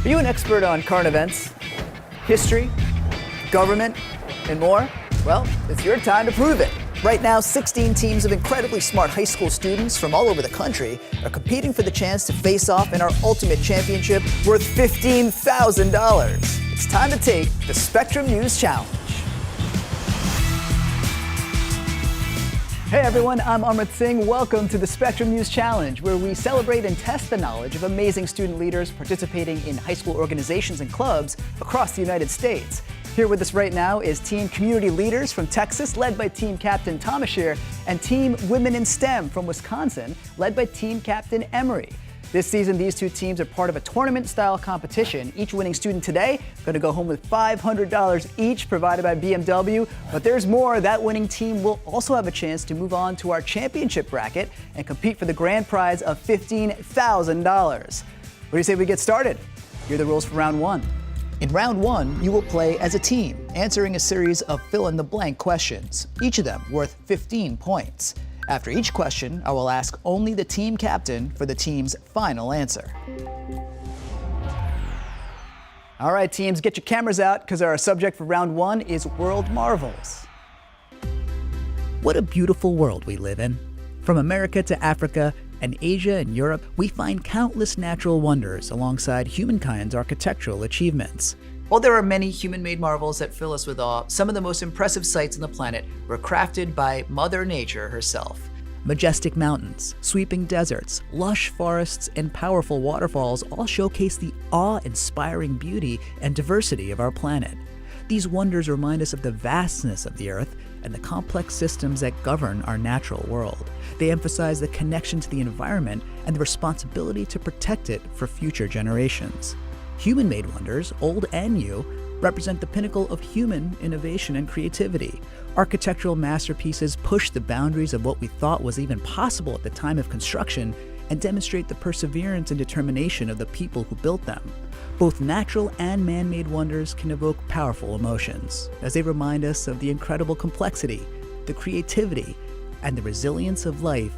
Are you an expert on current events, history, government, and more? Well, it's your time to prove it. Right now, 16 teams of incredibly smart high school students from all over the country are competing for the chance to face off in our ultimate championship worth $15,000. It's time to take the Spectrum News Challenge. Hey everyone, I'm Amrit Singh. Welcome to the Spectrum News Challenge, where we celebrate and test the knowledge of amazing student leaders participating in high school organizations and clubs across the United States. Here with us right now is Team Community Leaders from Texas, led by Team Captain Thomasher, and Team Women in STEM from Wisconsin, led by Team Captain Emery. This season, these two teams are part of a tournament-style competition. Each winning student today going to go home with $500 each, provided by BMW. But there's more. That winning team will also have a chance to move on to our championship bracket and compete for the grand prize of $15,000. What do you say we get started? Here are the rules for round one. In round one, you will play as a team, answering a series of fill-in-the-blank questions, each of them worth 15 points. After each question, I will ask only the team captain for the team's final answer. All right, teams, get your cameras out because our subject for round one is world marvels. What a beautiful world we live in. From America to Africa and Asia and Europe, we find countless natural wonders alongside humankind's architectural achievements. While there are many human-made marvels that fill us with awe, some of the most impressive sights on the planet were crafted by Mother Nature herself. Majestic mountains, sweeping deserts, lush forests, and powerful waterfalls all showcase the awe-inspiring beauty and diversity of our planet. These wonders remind us of the vastness of the Earth and the complex systems that govern our natural world. They emphasize the connection to the environment and the responsibility to protect it for future generations. Human-made wonders, old and new, represent the pinnacle of human innovation and creativity. Architectural masterpieces push the boundaries of what we thought was even possible at the time of construction and demonstrate the perseverance and determination of the people who built them. Both natural and man-made wonders can evoke powerful emotions, as they remind us of the incredible complexity, the creativity, and the resilience of life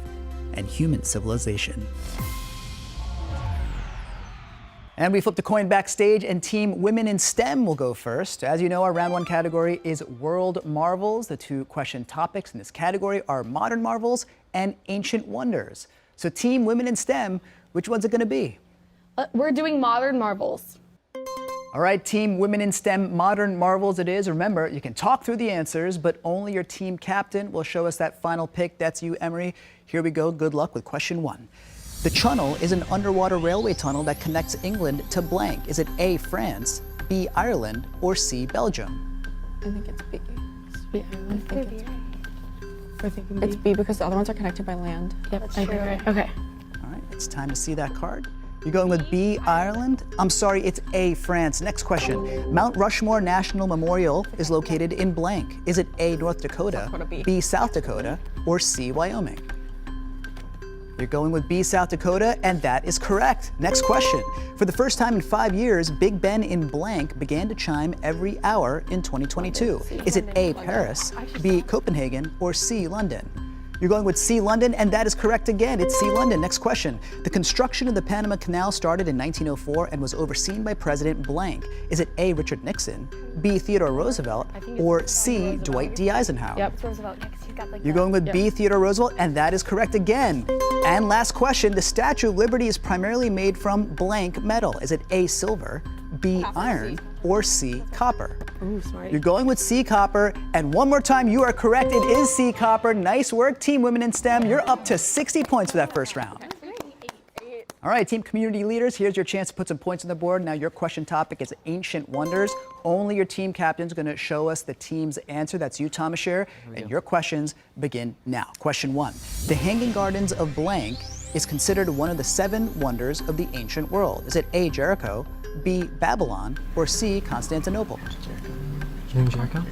and human civilization. And we flip the coin backstage, and Team Women in STEM will go first. As you know, our round one category is World Marvels. The two question topics in this category are Modern Marvels and Ancient Wonders. So Team Women in STEM, which one's it going to be? We're doing Modern Marvels. All right, Team Women in STEM, Modern Marvels it is. Remember, you can talk through the answers, but only your team captain will show us that final pick. That's you, Emery. Here we go. Good luck with question one. The Channel is an underwater railway tunnel that connects England to blank. Is it A, France, B, Ireland, or C, Belgium? I think it's B. It's B. I think it's B. We're thinking B. It's B because the other ones are connected by land. Yep, That's I true. agree. Okay. All right, it's time to see that card. You're going with B, Ireland? I'm sorry, it's A, France. Next question. Mount Rushmore National Memorial is located in blank. Is it A, North Dakota, B, South Dakota, or C, Wyoming? You're going with B, South Dakota, and that is correct. Next question. For the first time in 5 years, Big Ben in blank began to chime every hour in 2022. Is it A, Paris, B, Copenhagen, or C, London? You're going with C, London, and that is correct again. It's C, London. Next question. The construction of the Panama Canal started in 1904 and was overseen by President blank. Is it A, Richard Nixon, B, Theodore Roosevelt, or C, Dwight D. Eisenhower? Yep. Roosevelt, next he's got like You're going with B, Theodore Roosevelt, and that is correct again. And last question. The Statue of Liberty is primarily made from blank metal. Is it A, silver, B, iron, or C, copper? Ooh, smart. You're going with C, copper, and one more time, you are correct. It is C, copper. Nice work, Team Women in STEM. You're up to 60 points for that first round. All right, Team Community Leaders, here's your chance to put some points on the board. Now, your question topic is Ancient Wonders. Only your team captain's going to show us the team's answer. That's you, Thomasher, and your questions begin now. Question one. The Hanging Gardens of blank is considered one of the 7 wonders of the ancient world. Is it A, Jericho, B, Babylon, or C, Constantinople? Jericho?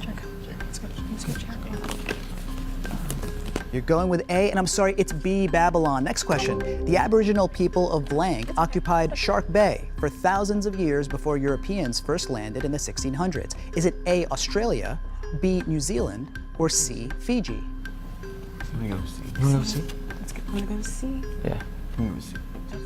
You're going with A, and I'm sorry, it's B, Babylon. Next question. The Aboriginal people of blank occupied Shark Bay for thousands of years before Europeans first landed in the 1600s. Is it A, Australia, B, New Zealand, or C, Fiji? I'm gonna go with C. You wanna go with C? Let's go. I'm gonna go C. Yeah, I'm gonna go with C.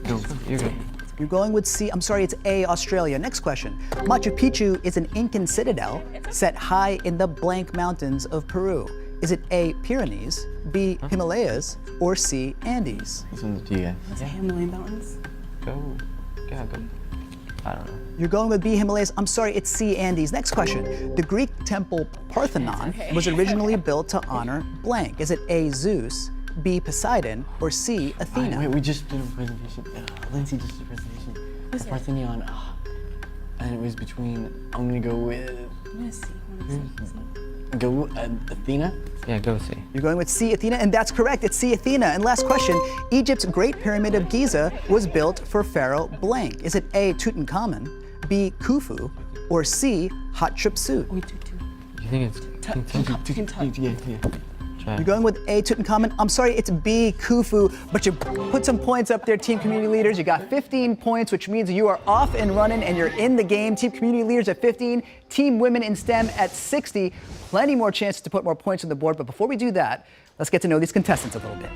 Go, you're good. You're going with C. I'm sorry, it's A, Australia. Next question. Machu Picchu is an Incan citadel set high in the blank mountains of Peru. Is it A, Pyrenees, B, Himalayas, or C, Andes? This one's to you guys. Was it Himalayan mountains? Go. Yeah, go. I don't know. You're going with B, Himalayas. I'm sorry, it's C, Andes. Next question. The Greek temple Parthenon was originally built to honor blank. Is it A, Zeus, B, Poseidon, or C, Athena? Wait, we just did a presentation. Lindsay just did a presentation. Who's The it? Parthenon. And it was between, I'm gonna go with, I'm gonna see. Athena? Yeah, go see. You're going with C, Athena, and that's correct. It's C, Athena. And last question. Egypt's Great Pyramid of Giza was built for Pharaoh blank. Is it A, Tutankhamun, B, Khufu, or C, Hatshepsut? We do too. You think it's Yeah. Try You're it. going with A, Tutankhamun. I'm sorry, it's B, Khufu, but you put some points up there, team community leaders. You got 15 points, which means you are off and running and you're in the game. Team community leaders at 15, team women in STEM at 60. Plenty more chances to put more points on the board, but before we do that, let's get to know these contestants a little bit.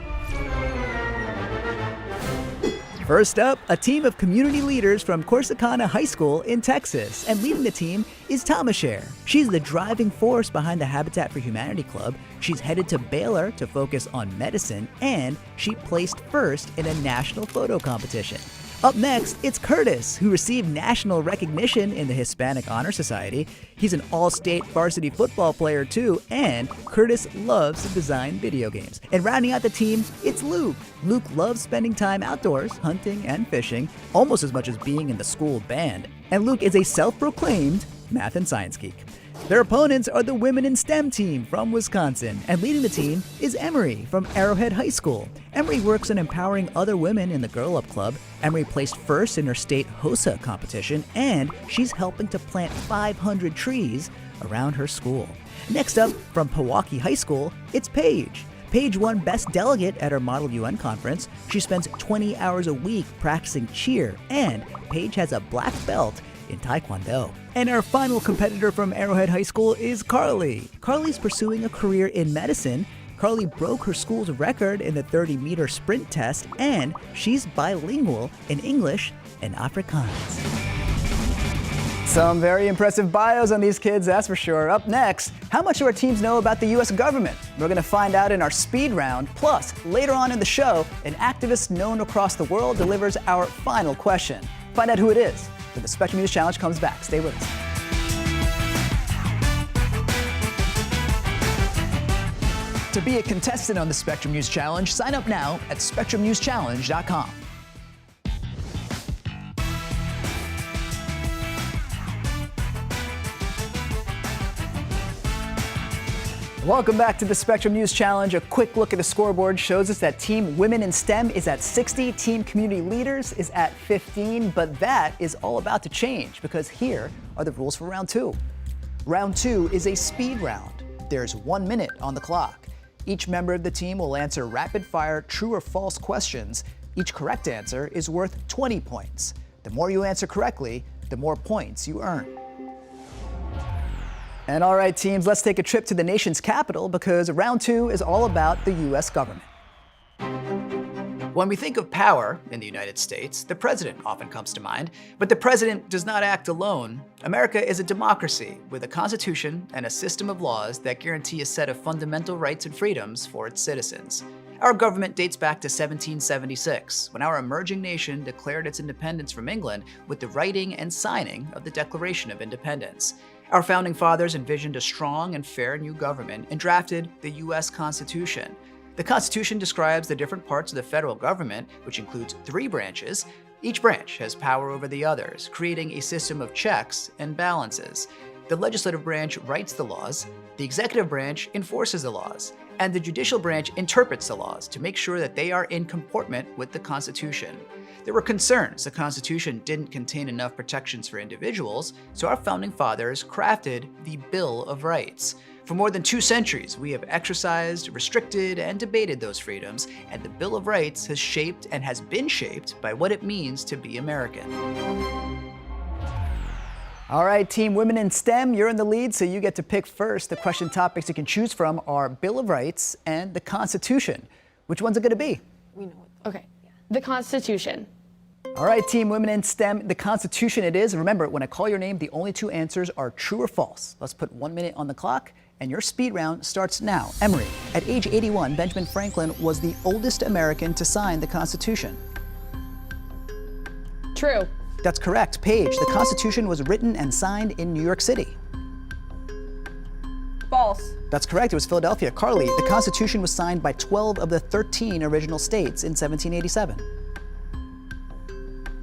First up, a team of community leaders from Corsicana High School in Texas, and leading the team is Tamasher. She's the driving force behind the Habitat for Humanity Club. She's headed to Baylor to focus on medicine, and she placed first in a national photo competition. Up next, it's Curtis, who received national recognition in the Hispanic Honor Society. He's an all-state varsity football player too, and Curtis loves to design video games. And rounding out the team, it's Luke. Luke loves spending time outdoors, hunting and fishing, almost as much as being in the school band. And Luke is a self-proclaimed math and science geek. Their opponents are the Women in STEM team from Wisconsin, and leading the team is Emery from Arrowhead High School. Emery works on empowering other women in the Girl Up Club. Emery placed first in her state HOSA competition, and she's helping to plant 500 trees around her school. Next up, from Pewaukee High School, it's Paige. Paige won Best Delegate at her Model UN conference. She spends 20 hours a week practicing cheer, and Paige has a black belt in Taekwondo. And our final competitor from Arrowhead High School is Carly. Carly's pursuing a career in medicine. Carly broke her school's record in the 30-meter sprint test, and she's bilingual in English and Afrikaans. Some very impressive bios on these kids, that's for sure. Up next, how much do our teams know about the U.S. government? We're going to find out in our speed round. Plus, later on in the show, an activist known across the world delivers our final question. Find out who it is when the Spectrum News Challenge comes back. Stay with us. To be a contestant on the Spectrum News Challenge, sign up now at spectrumnewschallenge.com. Welcome back to the Spectrum News Challenge. A quick look at the scoreboard shows us that Team Women in STEM is at 60, Team Community Leaders is at 15, but that is all about to change because here are the rules for round two. Round two is a speed round. There's 1 minute on the clock. Each member of the team will answer rapid-fire true or false questions. Each correct answer is worth 20 points. The more you answer correctly, the more points you earn. And all right, teams, let's take a trip to the nation's capital because round two is all about the U.S. government. When we think of power in the United States, the president often comes to mind, but the president does not act alone. America is a democracy with a constitution and a system of laws that guarantee a set of fundamental rights and freedoms for its citizens. Our government dates back to 1776, when our emerging nation declared its independence from England with the writing and signing of the Declaration of Independence. Our founding fathers envisioned a strong and fair new government and drafted the U.S. Constitution. The Constitution describes the different parts of the federal government, which includes 3 branches. Each branch has power over the others, creating a system of checks and balances. The legislative branch writes the laws, the executive branch enforces the laws, and the judicial branch interprets the laws to make sure that they are in comportment with the Constitution. There were concerns the Constitution didn't contain enough protections for individuals, so our founding fathers crafted the Bill of Rights. For more than 2 centuries, we have exercised, restricted, and debated those freedoms, and the Bill of Rights has shaped and has been shaped by what it means to be American. All right, Team Women in STEM, you're in the lead, so you get to pick first. The question topics you can choose from are Bill of Rights and the Constitution. Which one's it going to be? We know what. Okay. The Constitution. All right, Team Women in STEM, the Constitution it is. Remember, when I call your name, the only two answers are true or false. Let's put 1 minute on the clock, and your speed round starts now. Emery, at age 81, Benjamin Franklin was the oldest American to sign the Constitution. True. That's correct. Paige, the Constitution was written and signed in New York City. False. That's correct. It was Philadelphia. Carly, the Constitution was signed by 12 of the 13 original states in 1787.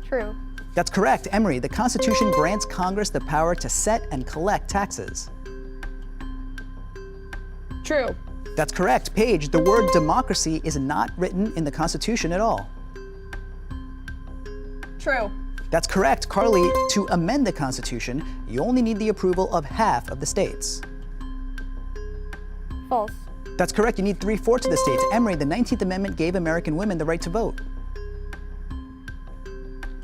True. That's correct. Emery, the Constitution grants Congress the power to set and collect taxes. True. That's correct. Paige, the word democracy is not written in the Constitution at all. True. That's correct. Carly, to amend the Constitution, you only need the approval of half of the states. False. That's correct. You need 3/4 of the states. Emery, the 19th Amendment gave American women the right to vote.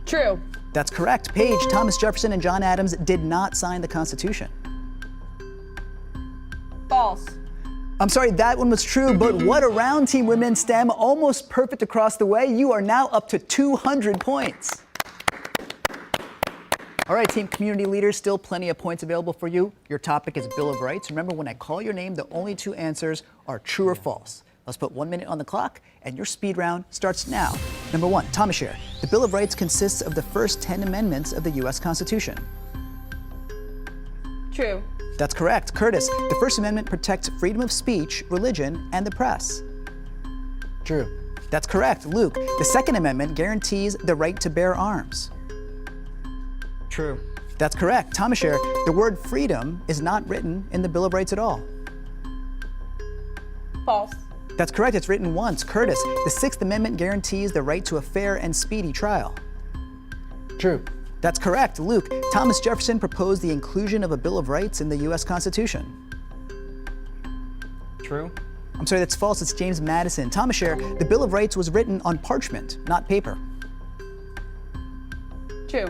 True. That's correct. Paige, Thomas Jefferson and John Adams did not sign the Constitution. False. I'm sorry, that one was true, but what a round, Team Women in STEM. Almost perfect across the way. You are now up to 200 points. All right, Team Community Leaders, still plenty of points available for you. Your topic is Bill of Rights. Remember, when I call your name, the only two answers are true or false. Let's put 1 minute on the clock, and your speed round starts now. Number 1, Thomas Scher. The Bill of Rights consists of the first 10 amendments of the U.S. Constitution. True. That's correct. Curtis, the First Amendment protects freedom of speech, religion, and the press. True. That's correct. Luke, the Second Amendment guarantees the right to bear arms. True. That's correct. Thomas Scher, the word freedom is not written in the Bill of Rights at all. False. That's correct. It's written once. Curtis, the Sixth Amendment guarantees the right to a fair and speedy trial. True. That's correct. Luke, Thomas Jefferson proposed the inclusion of a Bill of Rights in the U.S. Constitution. True. I'm sorry, that's false. It's James Madison. Thomas Scher, the Bill of Rights was written on parchment, not paper. True.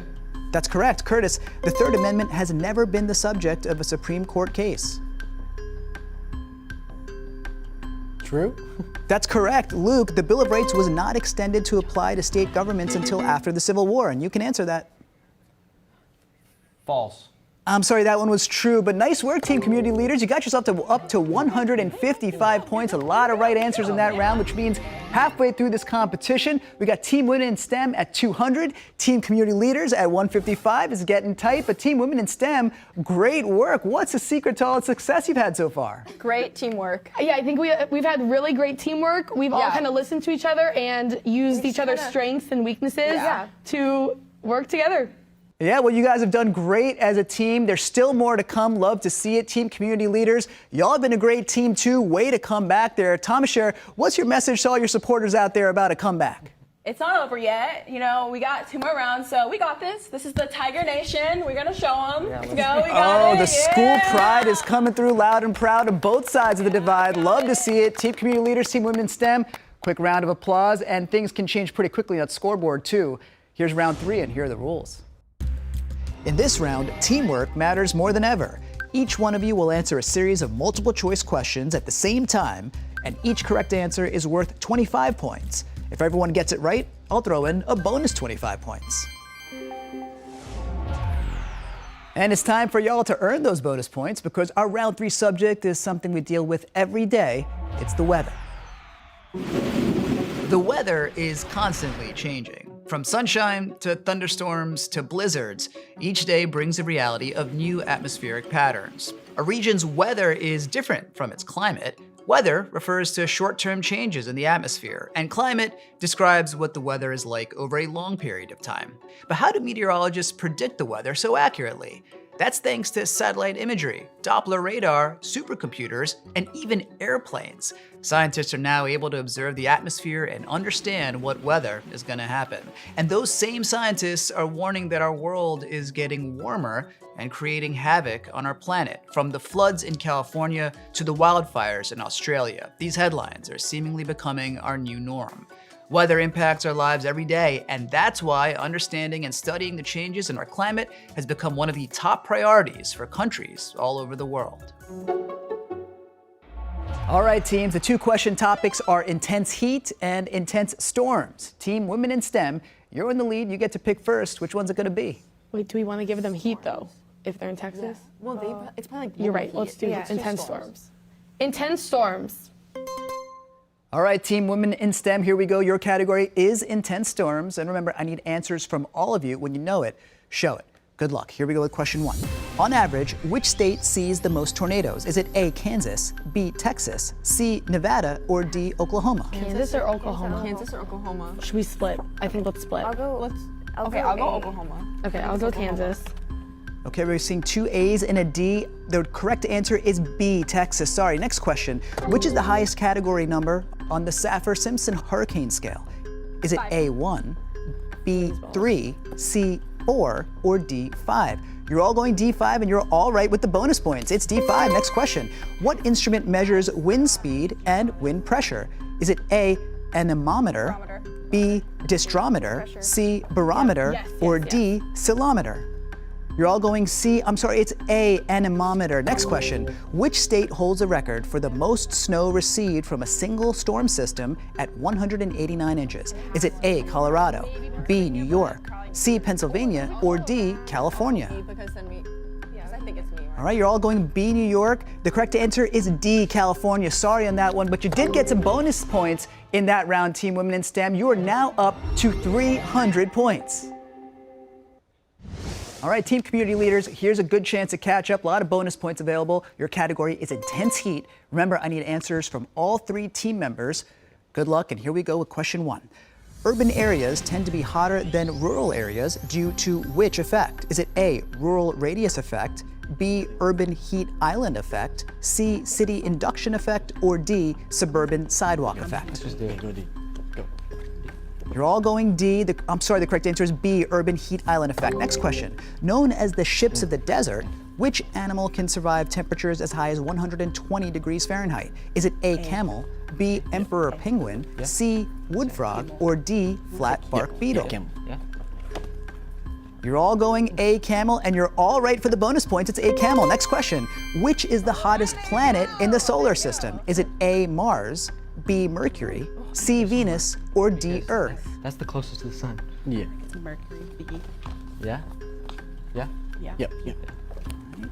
That's correct. Curtis, the Third Amendment has never been the subject of a Supreme Court case. True. That's correct. Luke, the Bill of Rights was not extended to apply to state governments until after the Civil War, and you can answer that. False. I'm sorry, that one was true, but nice work, Team Community Leaders. You got yourself up to 155 points, a lot of right answers in that round, which means halfway through this competition, we got Team Women in STEM at 200, Team Community Leaders at 155. Is getting tight, but Team Women in STEM, great work. What's the secret to all the success you've had so far? Great teamwork. Yeah, I think we've had really great teamwork. We've all kind of listened to each other and used each other's strengths and weaknesses to work together. Yeah, well, you guys have done great as a team. There's still more to come. Love to see it. Team Community Leaders, y'all have been a great team too. Way to come back there. Thomas Scher, what's your message to all your supporters out there about a comeback? It's not over yet. You know, we got 2 more rounds, so we got this. This is the Tiger Nation. We're going to show them. Let's go. We got it. The school pride is coming through loud and proud on both sides of the divide. Love to see it. Team Community Leaders, Team Women in STEM, quick round of applause, and things can change pretty quickly on that scoreboard too. Here's round 3, and here are the rules. In this round, teamwork matters more than ever. Each one of you will answer a series of multiple choice questions at the same time, and each correct answer is worth 25 points. If everyone gets it right, I'll throw in a bonus 25 points. And it's time for y'all to earn those bonus points because our round 3 subject is something we deal with every day. It's the weather. The weather is constantly changing. From sunshine to thunderstorms to blizzards, each day brings a reality of new atmospheric patterns. A region's weather is different from its climate. Weather refers to short-term changes in the atmosphere, and climate describes what the weather is like over a long period of time. But how do meteorologists predict the weather so accurately? That's thanks to satellite imagery, Doppler radar, supercomputers, and even airplanes. Scientists are now able to observe the atmosphere and understand what weather is going to happen. And those same scientists are warning that our world is getting warmer and creating havoc on our planet. From the floods in California to the wildfires in Australia, these headlines are seemingly becoming our new norm. Weather impacts our lives every day, and that's why understanding and studying the changes in our climate has become one of the top priorities for countries all over the world. All right, teams, the 2 question topics are intense heat and intense storms. Team Women in STEM, You're in the lead. You get to pick first. Which one's it going to be? Wait, do we want to give them heat though? If they're in Texas? Well, it's probably like You're right. Let's do intense storms. Intense storms. All right, Team Women in STEM, here we go. Your category is intense storms. And remember, I need answers from all of you. When you know it, show it. Good luck. Here we go with question 1. On average, which state sees the most tornadoes? Is it A, Kansas, B, Texas, C, Nevada, or D, Oklahoma? Kansas or Oklahoma? Kansas or Oklahoma? Should we split? I think let's split. I'll go Oklahoma. Okay, I'll go Kansas. Okay, we're seeing 2 A's and a D. The correct answer is B, Texas. Sorry, next question. Which is the highest category number on the Saffir-Simpson hurricane scale? Is it A1, B3, C4, or D5? You're all going D5 and you're all right with the bonus points. It's D5. Next question. What instrument measures wind speed and wind pressure? Is it A, anemometer, B, disdrometer, C, barometer, or D, ceilometer? You're all going C, I'm sorry, it's A, anemometer. Next question. Which state holds a record for the most snow received from a single storm system at 189 inches? Is it A, Colorado, B, New York, C, Pennsylvania, or D, California? Because I think it's me. All right, you're all going B, New York. The correct answer is D, California. Sorry on that one, but you did get some bonus points in that round, Team Women in STEM. You are now up to 300 points. All right, team community leaders, here's a good chance to catch up. A lot of bonus points available. Your category is intense heat. Remember, I need answers from all 3 team members. Good luck, and here we go with question 1. Urban areas tend to be hotter than rural areas due to which effect? Is it A, rural radius effect, B, urban heat island effect, C, city induction effect, or D, suburban sidewalk effect? Let's just do it. Go D. Go. You're all going D. The correct answer is B, urban heat island effect. Next question. Known as the ships of the desert, which animal can survive temperatures as high as 120 degrees Fahrenheit? Is it A, camel, B, emperor penguin, C, wood frog, or D, flat bark beetle? Camel. Yeah. You're all going A, camel, and you're all right for the bonus points. It's A, camel. Next question. Which is the hottest planet in the solar system? Is it A, Mars, B, Mercury, C, Venus, or D, Earth? That's the closest to the sun. Yeah. It's Mercury. Yeah? Yeah? Yeah. Yep. Yep.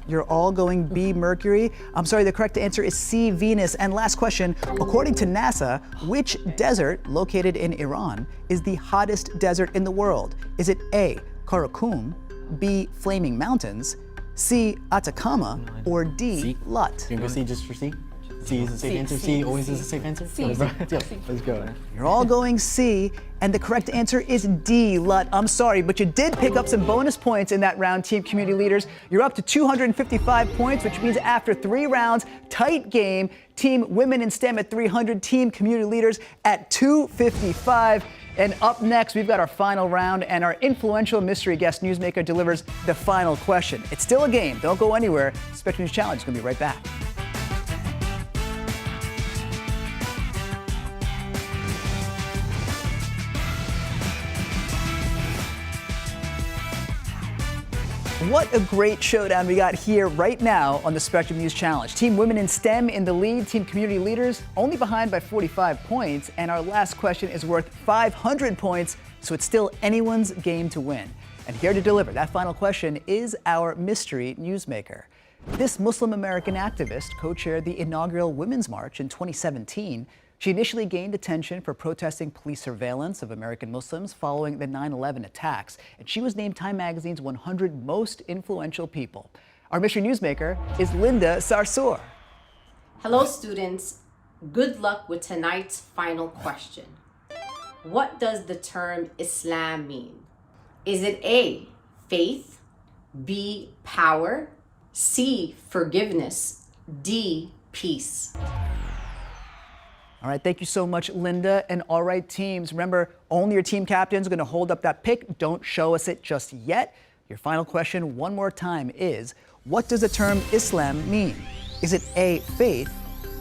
You're all going B, Mercury. I'm sorry, the correct answer is C, Venus. And last question, according to NASA, which desert located in Iran is the hottest desert in the world? Is it A, Karakum, B, Flaming Mountains, C, Atacama, or D, C? Lut? You can go C just for C? C is the safe answer. C always is the safe answer. Let's go. You're all going C, and the correct answer is D, Lut. I'm sorry, but you did pick up some bonus points in that round, Team Community Leaders. You're up to 255 points, which means after 3 rounds, tight game. Team Women in STEM at 300, Team Community Leaders at 255. And up next, we've got our final round, and our influential mystery guest newsmaker delivers the final question. It's still a game. Don't go anywhere. Spectrum News Challenge is going to be right back. What a great showdown we got here right now on the Spectrum News Challenge. Team Women in STEM in the lead, Team Community Leaders only behind by 45 points, and our last question is worth 500 points, so it's still anyone's game to win. And here to deliver that final question is our mystery newsmaker. This Muslim American activist co-chaired the inaugural Women's March in 2017. She initially gained attention for protesting police surveillance of American Muslims following the 9/11 attacks, and she was named Time Magazine's 100 most influential people. Our mystery newsmaker is Linda Sarsour. Hello, students. Good luck with tonight's final question. What does the term Islam mean? Is it A, faith, B, power, C, forgiveness, D, peace? All right, thank you so much, Linda. And all right, teams, remember, only your team captains are going to hold up that pick. Don't show us it just yet. Your final question, one more time, is what does the term Islam mean? Is it A, faith,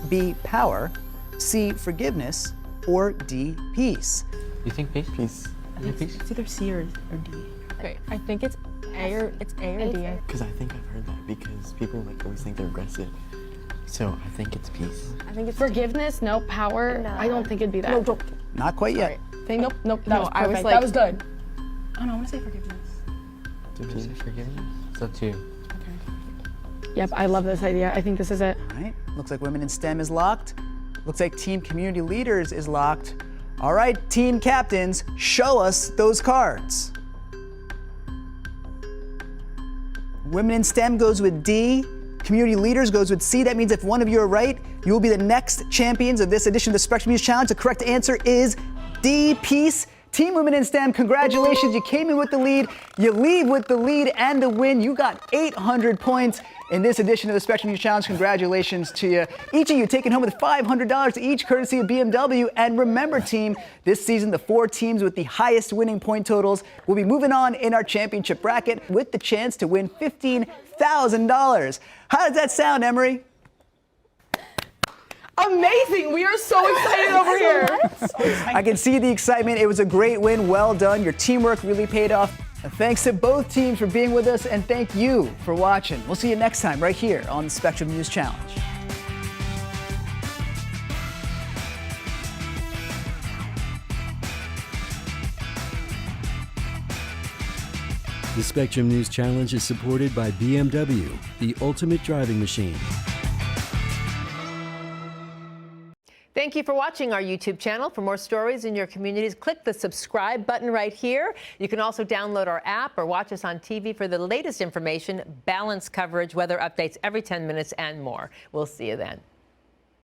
B, power, C, forgiveness, or D, peace? You think peace? Peace. Peace? It's either C or D. Okay, I think it's A or D. Because I think I've heard that because people like always think they're aggressive. So I think it's peace. I think it's Forgiveness, no power. No. I don't think it'd be that. No, Not quite yet. Nope. That No, was I was perfect. like- That was good. Oh no, I want to say forgiveness. Did you say forgiveness? So 2. Yep, I love this idea. I think this is it. All right, looks like Women in STEM is locked. Looks like Team Community Leaders is locked. All right, team captains, show us those cards. Women in STEM goes with D. Community Leaders goes with C. That means if one of you are right, you will be the next champions of this edition of the Spectrum News Challenge. The correct answer is D, peace. Team Women in STEM, congratulations. You came in with the lead. You leave with the lead and the win. You got 800 points in this edition of the Spectrum News Challenge. Congratulations to you. Each of you taking home with $500 each, courtesy of BMW. And remember, team, this season, the 4 teams with the highest winning point totals will be moving on in our championship bracket with the chance to win $15,000. How does that sound, Emery? Amazing! We are so excited over here. I can see the excitement. It was a great win. Well done. Your teamwork really paid off. And thanks to both teams for being with us, and thank you for watching. We'll see you next time right here on the Spectrum News Challenge. The Spectrum News Challenge is supported by BMW, the ultimate driving machine. Thank you for watching our YouTube channel. For more stories in your communities, click the subscribe button right here. You can also download our app or watch us on TV for the latest information, balanced coverage, weather updates every 10 minutes, and more. We'll see you then.